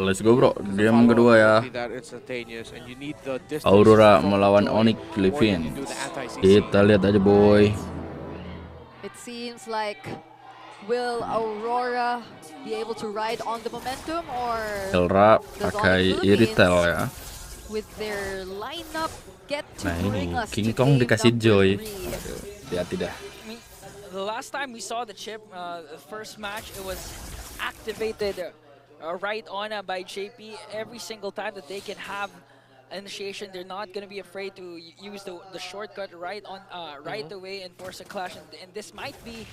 Let's go bro, game kedua ya. Aurora melawan ONIC Ph. Kita lihat aja boy. It seems like will Aurora be able to ride on the momentum or Kelra pakai iritel ya. With their lineup get to Nah bring ini us King to Kong game dikasih number Joy. 3. Aduh, hati-hati dah. The last time we saw the chip, the first match, it was activated right on by JP. Every single time that they can have initiation, they're not going to be afraid to use the shortcut right on right away and force a clash. And this might be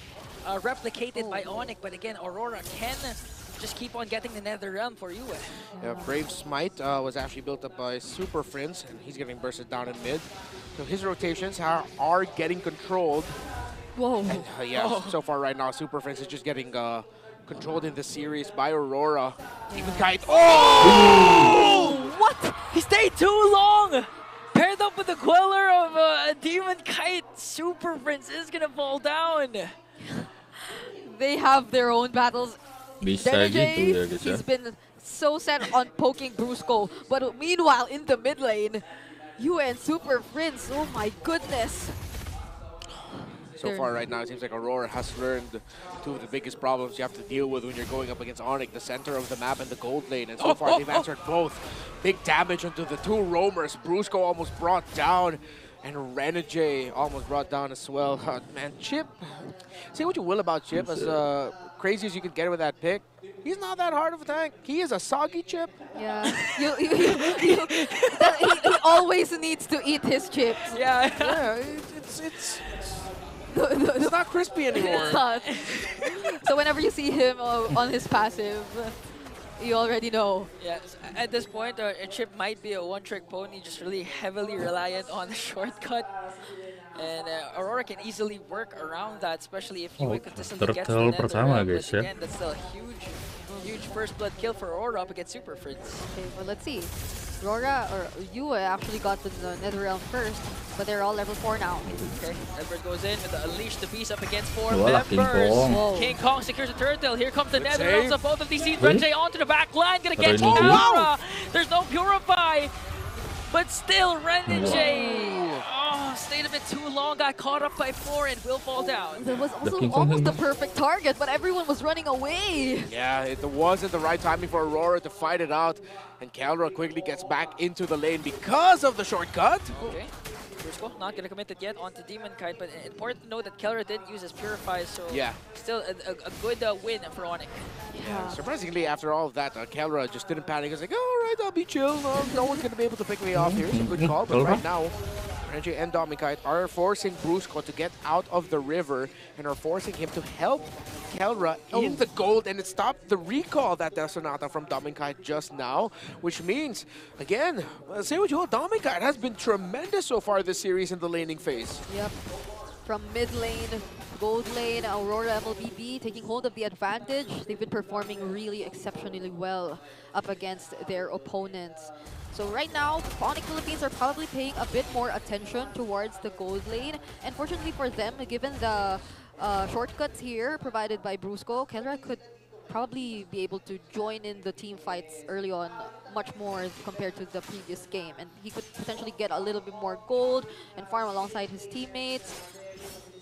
replicated by ONIC, but again, Aurora can just keep on getting the Nether Realm for you. Yeah, Brave Smite was actually built up by Super Frince, and he's getting bursted down in mid. So his rotations are getting controlled. Whoa. And, so far right now, Super Frince is just getting controlled in the series by Aurora. Demon-kite. Oh! What? He stayed too long! Paired up with the Queller of Demon-kite, Super Prince is gonna fall down. They have their own battles. Bisa gitu ya guys ya. He's been so set on poking Brusco, but meanwhile in the mid lane, you and Super Prince, oh my goodness. So far right now, it seems like Aurora has learned two of the biggest problems you have to deal with when you're going up against ONIC, the center of the map and the gold lane. And so far, they've answered both. Big damage onto the two roamers. Brusco almost brought down, and renejayy almost brought down as well. Man, Chip, say what you will about Chip, as crazy as you can get with that pick, he's not that hard of a tank. He is a soggy Chip. Yeah, he always needs to eat his chips. Yeah, it's not crispy anymore. It's not. So whenever you see him on his passive, you already know. Yeah, at this point, a Chip might be a one-trick pony, just really heavily reliant on the shortcut. And Aurora can easily work around that, especially if you consistently get to the Nether Realm. But again, that's still a huge first blood kill for Aurora up against Super Frince. Okay, well let's see. Aurora or Yue actually got to the Nether Realm first, but they're all level 4 now. Okay, Edward goes in with the Unleash the Beast up against 4 Voila, members. King Kong secures the turtle. Here comes the Nether Realms of both of these teams. renejayy onto the back line, gonna get Aurora. There's no Purify, but still renejayy. Oh, stayed a bit too long, got caught up by 4 and will fall down. There was also almost the perfect target, but everyone was running away. Yeah, it wasn't the right timing for Aurora to fight it out. And kelra quickly gets back into the lane because of the shortcut. Okay. Brusco not going to commit it yet onto Demon-kite, but important to note that kelra didn't use his Purify, so yeah, still a good win for ONIC. Yeah. Surprisingly, after all of that, kelra just didn't panic. He was like, all right, I'll be chill. No one's going to be able to pick me off here. It's a good call, but right now, renejayy and domengkite are forcing Brusco to get out of the river and are forcing him to help kelra in the gold, and it stopped the recall that Sonata from domengkite just now, which means, again, say what you will, domengkite has been tremendous so far this series in the laning phase. Yep. From mid lane, gold lane, Aurora MLBB taking hold of the advantage. They've been performing really exceptionally well up against their opponents. So right now, ONIC Philippines are probably paying a bit more attention towards the gold lane. And fortunately for them, given the shortcuts here provided by Brusco, kelra could probably be able to join in the team fights early on much more compared to the previous game. And he could potentially get a little bit more gold and farm alongside his teammates.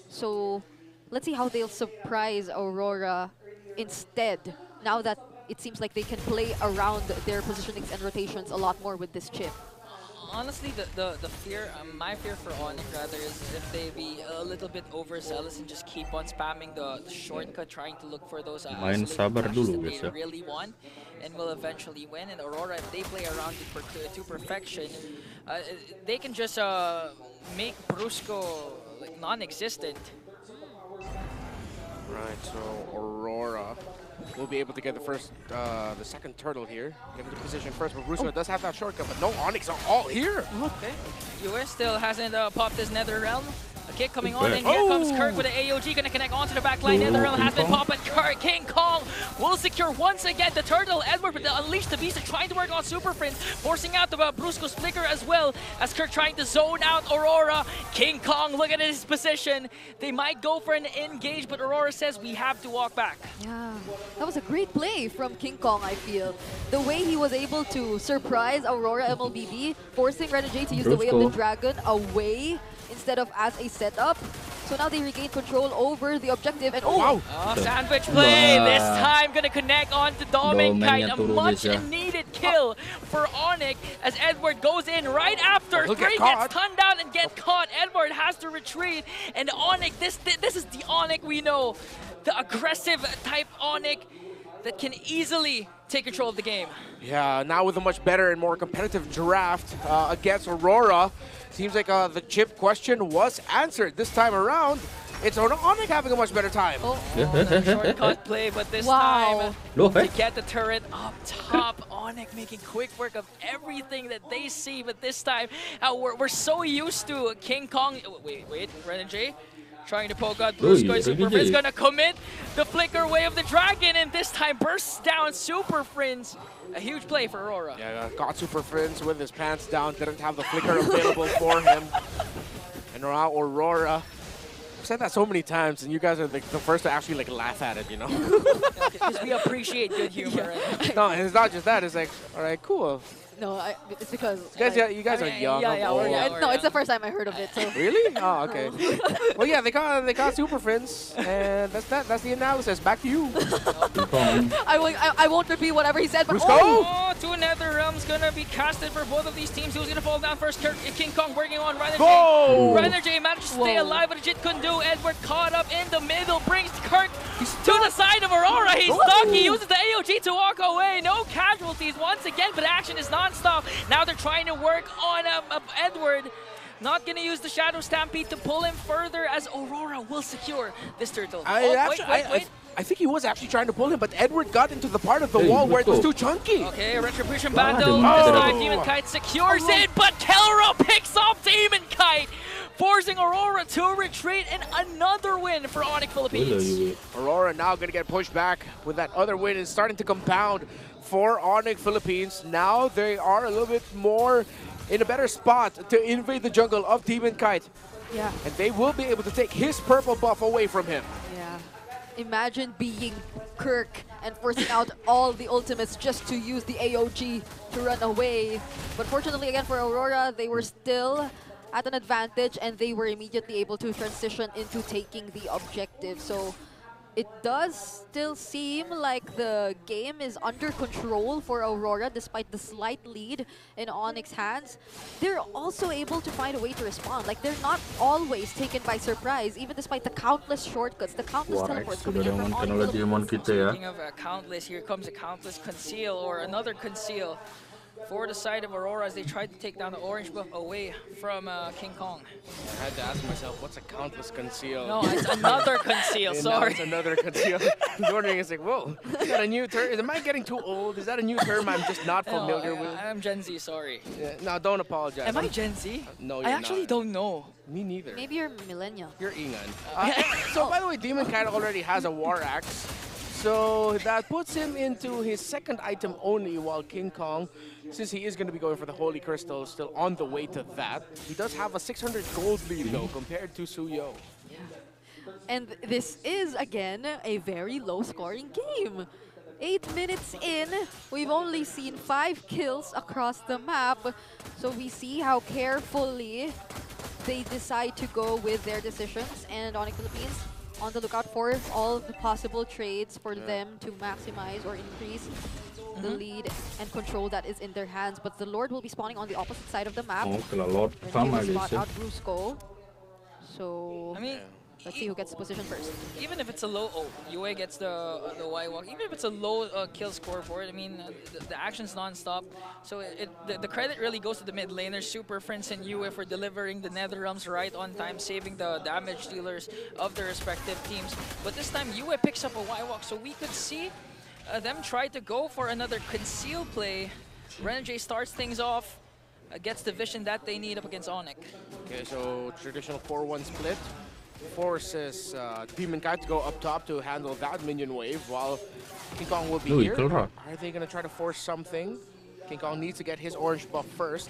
So let's see how they'll surprise Aurora instead, now that it seems like they can play around their positionings and rotations a lot more with this chip. Honestly, the fear, my fear for ONIC rather, is if they be a little bit overzealous and just keep on spamming the shortcut, trying to look for those Main sabar dulu that guys they ya. really want and will eventually win. And Aurora, if they play around it to perfection, they can just make Brusco like non-existent. Right, so Aurora will be able to get the second turtle here. Get into position first, but Brusco does have that shortcut, but no ONICs are all here. Okay. US still hasn't popped his Nether Realm. Kick coming on, and here comes Kirk with the AOG, gonna connect onto the back line. Netherrealm has been popped, but King Kong will secure once again the turtle. Edward with the Unleash the Beast trying to work on Super Prince, forcing out the Brusco's flicker as well as Kirk trying to zone out Aurora. King Kong, look at his position. They might go for an engage, but Aurora says we have to walk back. Yeah, that was a great play from King Kong, I feel. The way he was able to surprise Aurora MLBB, forcing renejayy to use the Way of the Dragon away instead of as a setup. So now they regain control over the objective, and sandwich play! This time gonna connect on to domengkite. A much needed kill for ONIC as Edward goes in right after. Three gets tunned down and get caught. Edward has to retreat, and ONIC, this is the ONIC we know. The aggressive type ONIC that can easily take control of the game. Yeah, now with a much better and more competitive draft against Aurora, seems like the chip question was answered this time around. It's ONIC having a much better time. Shortcut play, but this time to get the turret up top. ONIC making quick work of everything that they see, but this time we're so used to King Kong. Wait, renejayy trying to poke out Brusco. Super is gonna commit the flicker Way of the Dragon, and this time bursts down Super Prince. A huge play for Aurora. Yeah, got Super Prince with his pants down, didn't have the flicker available for him. And now Aurora. I've said that so many times, and you guys are the first to actually laugh at it, you know? Because we appreciate good humor. No, and it's not just that, it's like, all right, cool. No, it's because you guys are young. No, it's the first time I heard of it. So. Really? Oh, okay. Well, yeah, they got Super Prince, and that's the analysis. Back to you. I won't repeat whatever he said. But two Netherrealms gonna be casted for both of these teams. Who's gonna fall down first? King Kong working on renejayy. renejayy managed to stay alive, but Jit couldn't do. Edward caught up in the middle, brings Kirk to the side of Aurora. He's stuck. He uses the AOG to walk away. No casualties once again, but action is non-stop. Now they're trying to work on Edward. Not going to use the Shadow Stampede to pull him further as Aurora will secure this turtle. I think he was actually trying to pull him, but Edward got into the part of the wall where it was too chunky. Okay, Retribution Battle. This time Demonkite secures it, but kelra picks off Demonkite, forcing Aurora to retreat, and another win for ONIC Philippines. Aurora now going to get pushed back with that other win and starting to compound for ONIC Philippines. Now they are a little bit more in a better spot to invade the jungle of Demonkite. Yeah. And they will be able to take his purple buff away from him. Yeah. Imagine being Kirk and forcing out all the ultimates just to use the AOG to run away. But fortunately again for Aurora, they were still at an advantage and they were immediately able to transition into taking the objective. So it does still seem like the game is under control for Aurora despite the slight lead in ONIC's hands. They're also able to find a way to respond. Like, they're not always taken by surprise, even despite the countless shortcuts, the countless teleports coming in from ONIC. Speaking of countless, here comes a countless conceal or another conceal for the side of Aurora as they tried to take down the orange buff away from King Kong. I had to ask myself, what's a countless conceal? No, it's another conceal, sorry. It's another conceal. I was wondering, it's like, whoa, is that a new term? Am I getting too old? Is that a new term I'm just not familiar with? I'm Gen Z, sorry. Yeah, no, don't apologize. Am I Gen Z? No, you're I actually don't know. Me neither. Maybe you're millennial. You're Ingan. So, by the way, Demonkite already has a War Axe. So that puts him into his second item only, while King Kong, since he is going to be going for the Holy Crystal, still on the way to that. He does have a 600 gold lead, though, compared to Suyo. Yeah. And this is, again, a very low-scoring game. 8 minutes in, we've only seen 5 kills across the map. So we see how carefully they decide to go with their decisions. And ONIC Philippines, on the lookout for all the possible trades for them to maximize or increase the lead and control that is in their hands. But the Lord will be spawning on the opposite side of the map. Spot out Brusco. So I mean, let's see who gets the position first. Even if it's a low, UA gets the Y walk. Even if it's a low kill score for it, I mean, the action's non-stop. So the credit really goes to the mid laners, Super Prince and UA, for delivering the Netherrealms right on time, saving the damage dealers of their respective teams. But this time, UA picks up a Y walk, so we could see them try to go for another conceal play. renejayy starts things off. gets the vision that they need up against ONIC. Okay, so traditional 4-1 split forces Demonkite to go up top to handle that minion wave, while King Kong will be here. Kelra. Are they gonna try to force something? King Kong needs to get his orange buff first.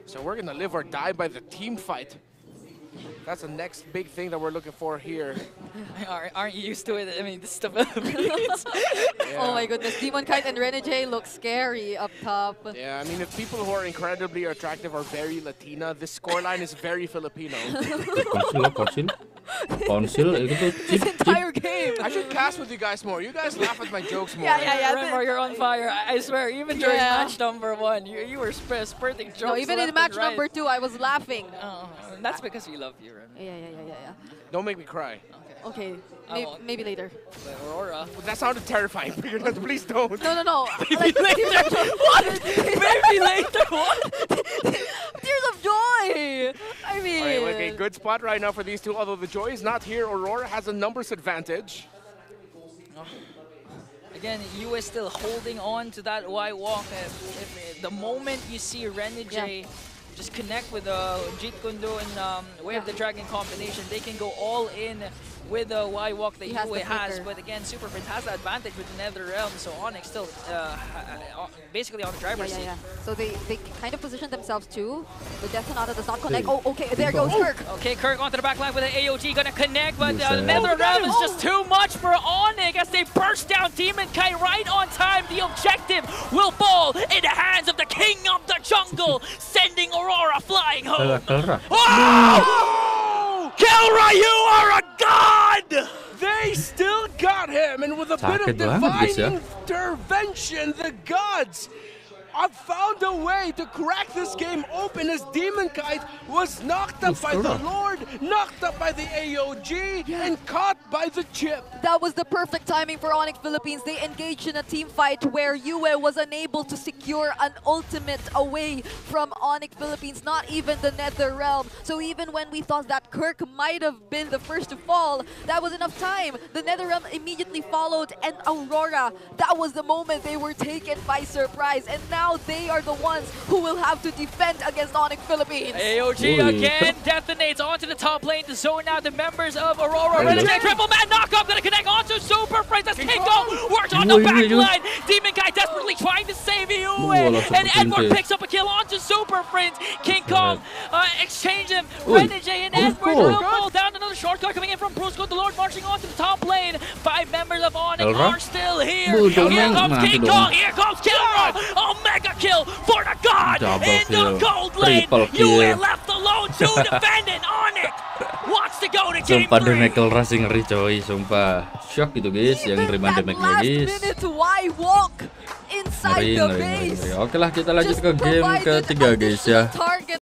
So we're gonna live or die by the team fight. That's the next big thing that we're looking for here. Aren't you used to it? I mean, this is the Philippines. Yeah. Oh my goodness, demonkite and renejayy look scary up top. Yeah, I mean, if people who are incredibly attractive are very Latina, this scoreline is very Filipino. Konsil itu tuh This entire game. I should cast with you guys more. You guys laugh at my jokes more. Yeah. Remember, you're on fire. I swear, even during Yeah. match number 1, you were spurting jokes. No, even in left match and right. number 2, I was laughing. That's because we love you, Remy. Yeah. Don't make me cry. Okay, I won't. maybe later. But Aurora. That sounded terrifying. Please don't. No. Maybe later. What? Maybe later. What? Tears of joy! I mean... Alright, okay, good spot right now for these two. Although the Joy is not here, Aurora has a numbers advantage. Again, you is still holding on to that Y walk. If the moment you see renejayy just connect with Jeet Kundo and Way of the Dragon combination, they can go all in with the Y walk that He has Yue the has. flicker. But again, Super Prince has the advantage with the Nether Realm, so ONIC still basically on the driver's seat. Yeah. So they kind of position themselves too. The Death Sonata does not connect. Oh, okay, there goes Kirk. Okay, Kirk onto the back line with an AOG, gonna connect, but Yes, Nether Realm is Oh. just too much for ONIC as they burst down Demonkite right on time. The objective will fall in the hands of the King of the Jungle, sending Aurora flying home. Kelra. Oh! Kelra, you are a god! They still got him, and with a bit of Sakit banget, guys, ya. divine intervention, the gods have found a way to crack this game open as Demonkite was knocked up by the Lord, knocked up by the AOG, and caught by the chip. That was the perfect timing for ONIC Philippines. They engaged in a team fight where Yue was unable to secure an ultimate away from ONIC Philippines, not even the Nether Realm. So even when we thought that Kirk might have been the first to fall, that was enough time. The Nether Realm immediately followed, and Aurora, that was the moment they were taken by surprise. And now they are the ones who will have to defend against ONIC Philippines. AOG Oi. again detonates onto the top lane to zone out the members of Aurora. Hello. renejayy, triple man knockup, gonna connect onto Super Prince as King Kong works on the Oi, back oi, oi. line. Demonkite desperately trying to save Yue, langsung and Edward berhenti. picks up a kill onto Super Prince. King Kong exchange him. Oi. renejayy and Good Edward call. will fall down. Another shortcut coming in from Bruce the Lord, marching onto the top lane. 5 members of ONIC Kelra. are still here. Betul, Here Neng. comes Mati King dong. Kong. Here comes Kelra. A mega kill for the god Double in the kill. gold lane. Triple You kill. were left alone to defend it. ONIC wants to go to game Sumpah 3. damage Kelra sih ngeri coy, sumpah. Shock gitu guys, yang Even nerima that damage-nya last guys. minute Y walk inside Ngeri, the ngeri, base. ngeri. Oke lah, kita lanjut Just ke game provided ketiga guys ya. additional target